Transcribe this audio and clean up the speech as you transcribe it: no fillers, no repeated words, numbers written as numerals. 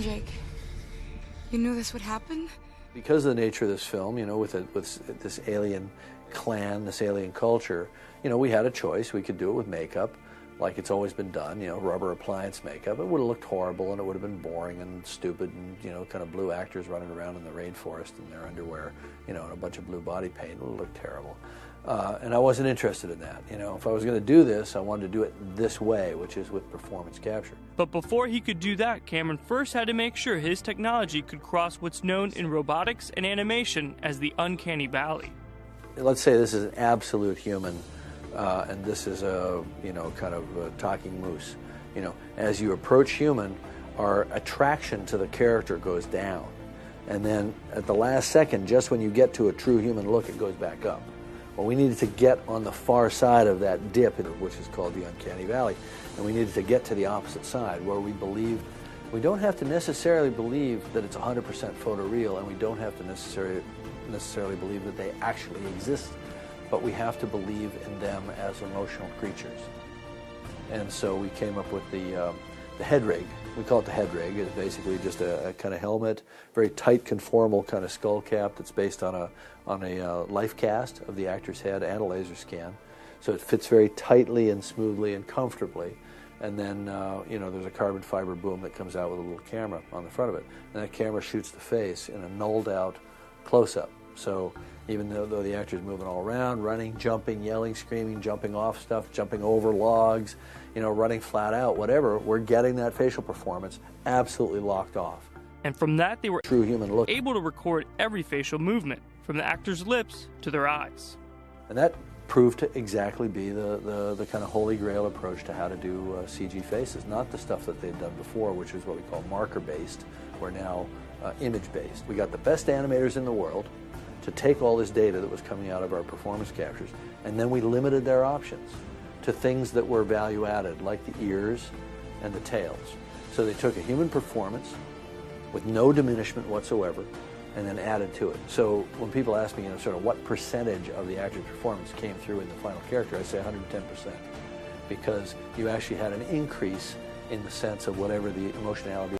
Jake? You knew this would happen? Because of the nature of this film, you know, with this alien clan, this alien culture, you know, we had a choice. We could do it with makeup, like it's always been done, you know, rubber appliance makeup. It would have looked horrible and it would have been boring and stupid and, you know, kind of blue actors running around in the rainforest in their underwear, you know, and a bunch of blue body paint. It would have looked terrible. And I wasn't interested in that. You know, if I was going to do this, I wanted to do it this way, which is with performance capture. But before he could do that, Cameron first had to make sure his technology could cross what's known in robotics and animation as the uncanny valley. Let's say this is an absolute human, and this is a, you know, kind of a talking moose. You know, as you approach human, our attraction to the character goes down. And then at the last second, just when you get to a true human look, it goes back up. Well, we needed to get on the far side of that dip, which is called the uncanny valley, and we needed to get to the opposite side where we believe, we don't have to necessarily believe that it's 100% photoreal, and we don't have to necessarily believe that they actually exist, but we have to believe in them as emotional creatures. And so we came up with the head rig. We call it the head rig. It's basically just a kind of helmet, very tight conformal kind of skull cap that's based on a life cast of the actor's head and a laser scan. So it fits very tightly and smoothly and comfortably. And then, you know, there's a carbon fiber boom that comes out with a little camera on the front of it. And that camera shoots the face in a nulled out close-up. So even though the actor's moving all around, running, jumping, yelling, screaming, jumping off stuff, jumping over logs, you know, running flat out, whatever, we're getting that facial performance absolutely locked off. And from that, they were true human look, able to record every facial movement, from the actor's lips to their eyes. And that proved to exactly be the kind of holy grail approach to how to do CG faces, not the stuff that they'd done before, which is what we call marker-based. We're now image-based. We got the best animators in the world to take all this data that was coming out of our performance captures, and then we limited their options to things that were value added, like the ears and the tails. So they took a human performance with no diminishment whatsoever and then added to it. So when people ask me, you know, sort of what percentage of the actor's performance came through in the final character, I say 110%, because you actually had an increase in the sense of whatever the emotionality